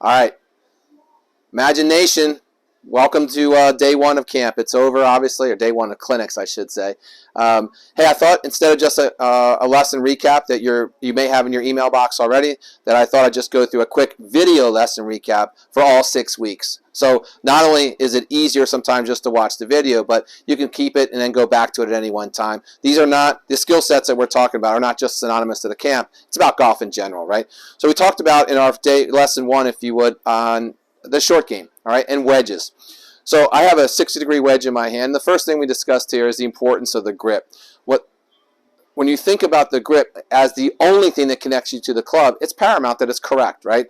All right, Imagination, welcome to day one of camp. It's over, obviously, or day one of clinics, I should say. Hey, I thought instead of just a lesson recap that you may have in your email box already, that I thought I'd just go through a quick video lesson recap for all 6 weeks. So not only is it easier sometimes just to watch the video, but you can keep it and then go back to it at any one time. These are not, the skill sets that we're talking about are not just synonymous to the camp. It's about golf in general, right? So we talked about in our lesson 1, if you would, on the short game, all right, and wedges. So I have a 60-degree wedge in my hand. The first thing we discussed here is the importance of the grip. When you think about the grip as the only thing that connects you to the club, it's paramount that it's correct, right?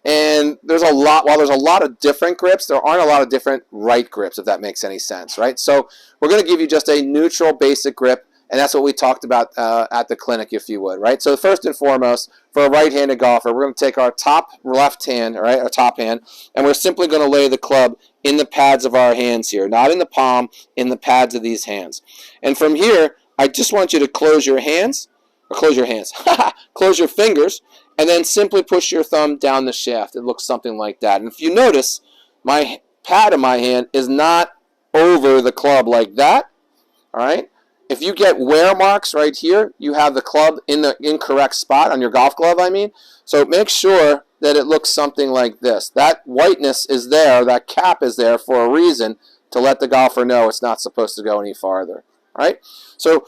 And while there's a lot of different grips, there aren't a lot of different right grips, if that makes any sense, right? So we're going to give you just a neutral basic grip, and that's what we talked about at the clinic, if you would, right? So first and foremost, for a right-handed golfer, we're going to take our top left hand, all right, our top hand, and we're simply going to lay the club in the pads of our hands here, not in the palm, in the pads of these hands. And from here, I just want you to close your hands, close your fingers, and then simply push your thumb down the shaft. It looks something like that. And if you notice, my pad of my hand is not over the club like that, all right? If you get wear marks right here, you have the club in the incorrect spot on your golf glove, I mean. So make sure that it looks something like this. That whiteness is there, that cap is there for a reason, to let the golfer know it's not supposed to go any farther. All right? So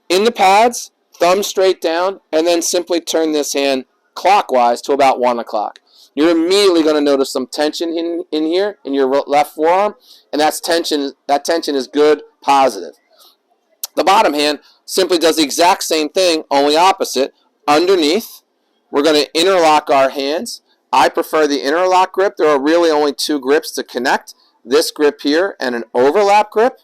in the pads, thumb straight down, and then simply turn this hand clockwise to about 1 o'clock. You're immediately going to notice some tension in here in your left forearm, and that tension is good, positive. The bottom hand simply does the exact same thing, only opposite. Underneath, we're going to interlock our hands. I prefer the interlock grip. There are really only 2 grips to connect. This grip here and an overlap grip.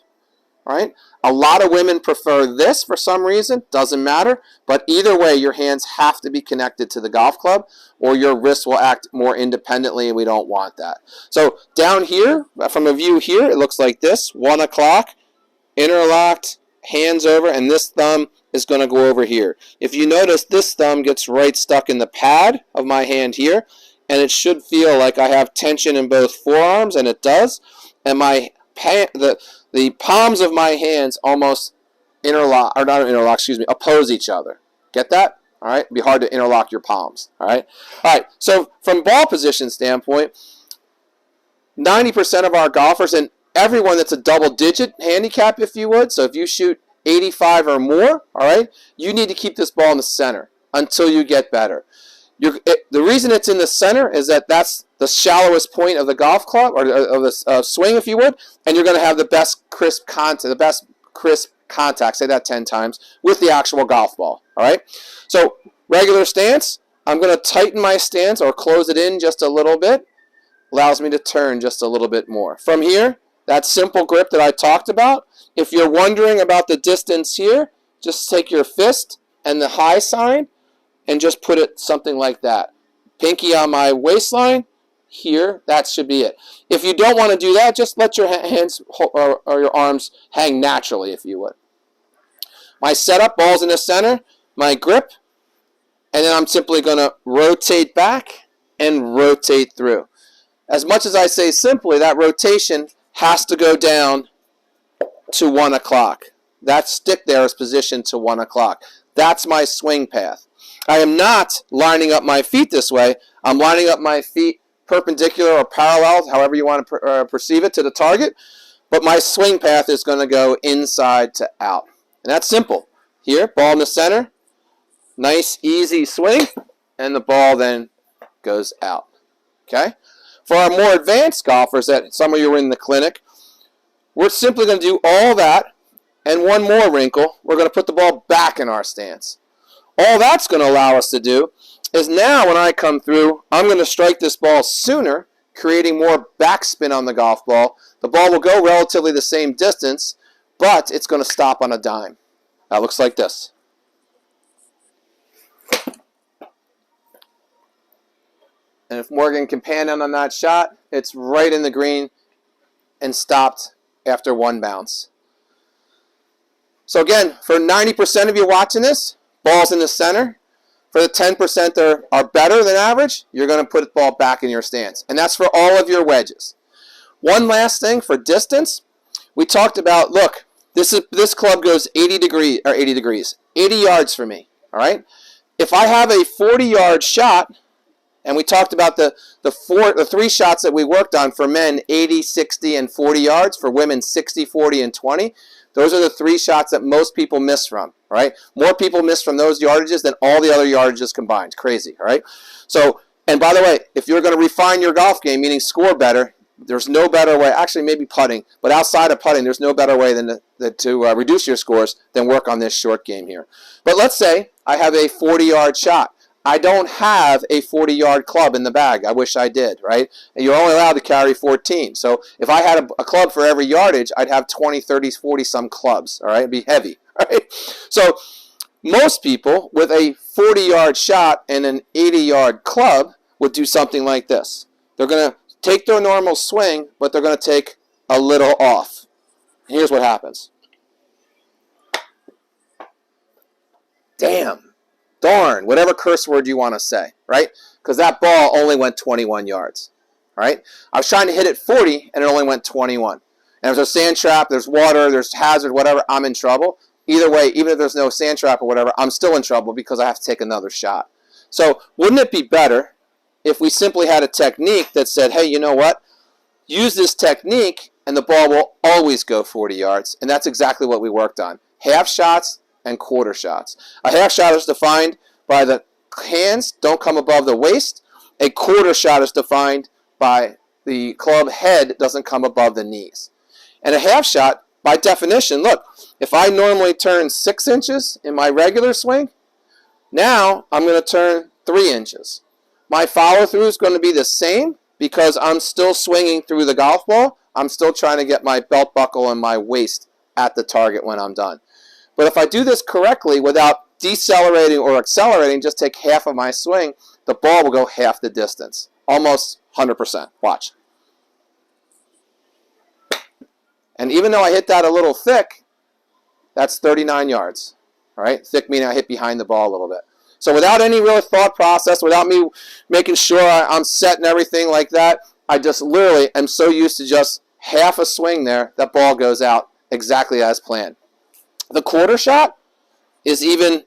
Right? A lot of women prefer this for some reason. Doesn't matter. But either way, your hands have to be connected to the golf club, or your wrists will act more independently, and we don't want that. So down here, from a view here, it looks like this. 1 o'clock, interlocked, hands over, and this thumb is going to go over here. If you notice, this thumb gets right stuck in the pad of my hand here, and it should feel like I have tension in both forearms, and it does. And the palms of my hands almost oppose each other. Get that? All right? It'd be hard to interlock your palms. All right? All right, so from ball position standpoint, 90% of our golfers, and everyone that's a double-digit handicap, if you would, so if you shoot 85 or more, all right, you need to keep this ball in the center until you get better. The reason it's in the center is that that's the shallowest point of the golf club, or of the swing, if you would, and you're going to have the best crisp contact, say that 10 times, with the actual golf ball, all right? So regular stance, I'm going to tighten my stance or close it in just a little bit, allows me to turn just a little bit more. From here, that simple grip that I talked about, if you're wondering about the distance here, just take your fist and the high sign and just put it something like that. Pinky on my waistline, here, that should be it. If you don't want to do that, just let your hands or your arms hang naturally, if you would. My setup, ball's in the center, my grip, and then I'm simply going to rotate back and rotate through. As much as I say simply, that rotation has to go down to 1 o'clock. That stick there is positioned to 1 o'clock. That's my swing path. I am not lining up my feet this way. I'm lining up my feet perpendicular or parallel, however you want to perceive it, to the target. But my swing path is going to go inside to out. And that's simple. Here, ball in the center. Nice, easy swing. And the ball then goes out. Okay? For our more advanced golfers, that some of you are in the clinic, we're simply going to do all that. And one more wrinkle, we're going to put the ball back in our stance. All that's going to allow us to do is now when I come through, I'm going to strike this ball sooner, creating more backspin on the golf ball. The ball will go relatively the same distance, but it's going to stop on a dime. That looks like this. And if Morgan can pan in on that shot, it's right in the green and stopped after 1 bounce. So again, for 90% of you watching this, ball's in the center. For the 10% that are better than average, you're going to put the ball back in your stance. And that's for all of your wedges. One last thing for distance. We talked about, look, this club goes 80 yards for me, all right? If I have a 40-yard shot, and we talked about the three shots that we worked on for men, 80, 60, and 40 yards. For women, 60, 40, and 20. Those are the three shots that most people miss from, all right? More people miss from those yardages than all the other yardages combined. Crazy, all right? So, and by the way, if you're going to refine your golf game, meaning score better, there's no better way, actually maybe putting, but outside of putting, there's no better way than to reduce your scores than work on this short game here. But let's say I have a 40-yard shot. I don't have a 40-yard club in the bag. I wish I did, right? And you're only allowed to carry 14. So if I had a club for every yardage, I'd have 20, 30, 40-some clubs, all right? It'd be heavy, all right? So most people with a 40-yard shot and an 80-yard club would do something like this. They're going to take their normal swing, but they're going to take a little off. Here's what happens. Damn. Darn, whatever curse word you want to say, right? Because that ball only went 21 yards, right? I was trying to hit it 40, and it only went 21. And if there's a sand trap, there's water, there's hazard, whatever, I'm in trouble. Either way, even if there's no sand trap or whatever, I'm still in trouble because I have to take another shot. So wouldn't it be better if we simply had a technique that said, hey, you know what? Use this technique, and the ball will always go 40 yards. And that's exactly what we worked on. Half shots and quarter shots. A half shot is defined by the hands don't come above the waist. A quarter shot is defined by the club head doesn't come above the knees. And a half shot, by definition, look, if I normally turn 6 inches in my regular swing, now I'm going to turn 3 inches. My follow through is going to be the same because I'm still swinging through the golf ball. I'm still trying to get my belt buckle and my waist at the target when I'm done. But if I do this correctly without decelerating or accelerating, just take half of my swing, the ball will go half the distance. Almost 100%. Watch. And even though I hit that a little thick, that's 39 yards. All right? Thick meaning I hit behind the ball a little bit. So without any real thought process, without me making sure I'm set and everything like that, I just literally am so used to just half a swing there, that ball goes out exactly as planned. The quarter shot is even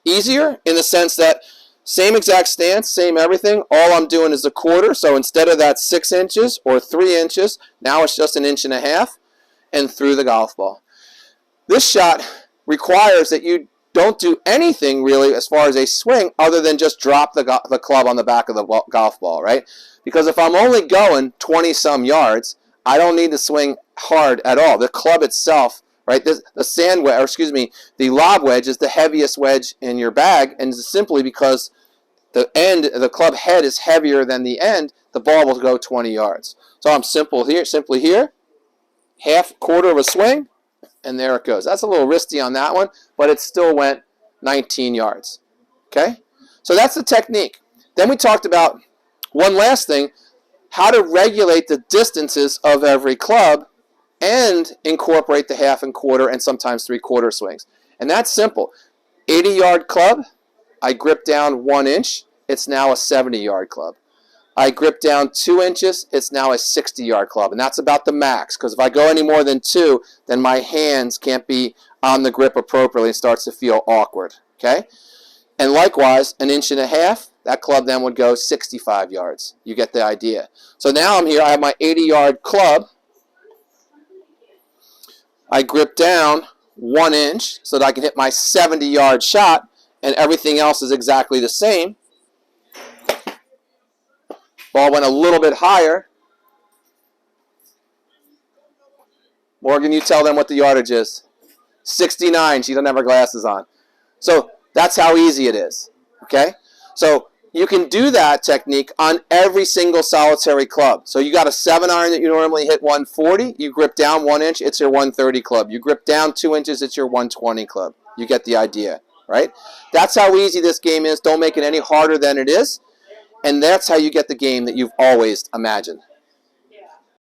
easier in the sense that same exact stance, same everything. All I'm doing is a quarter. So instead of that 6 inches or 3 inches, now it's just 1.5 inches and through the golf ball. This shot requires that you don't do anything really as far as a swing other than just drop the club on the back of the golf ball, right? Because if I'm only going 20-some yards, I don't need to swing hard at all. The club itself, right? The lob wedge is the heaviest wedge in your bag, and simply because the club head is heavier than the end, the ball will go 20 yards. So I'm simply here, half quarter of a swing, and there it goes. That's a little risky on that one, but it still went 19 yards. Okay? So that's the technique. Then we talked about one last thing, how to regulate the distances of every club and incorporate the half and quarter and sometimes 3/4 swings. And that's simple. 80-yard club, I grip down 1 inch, it's now a 70-yard club. I grip down 2 inches, it's now a 60-yard club. And that's about the max, because if I go any more than 2, then my hands can't be on the grip appropriately and starts to feel awkward. Okay? And likewise, 1.5 inches, that club then would go 65 yards. You get the idea. So now I'm here, I have my 80-yard club. I grip down 1 inch so that I can hit my 70-yard shot, and everything else is exactly the same. Ball went a little bit higher. Morgan, you tell them what the yardage is. 69. She doesn't have her glasses on. So that's how easy it is. Okay? So you can do that technique on every single solitary club. So you got a 7-iron that you normally hit 140. You grip down 1 inch, it's your 130 club. You grip down 2 inches, it's your 120 club. You get the idea, right? That's how easy this game is. Don't make it any harder than it is. And that's how you get the game that you've always imagined.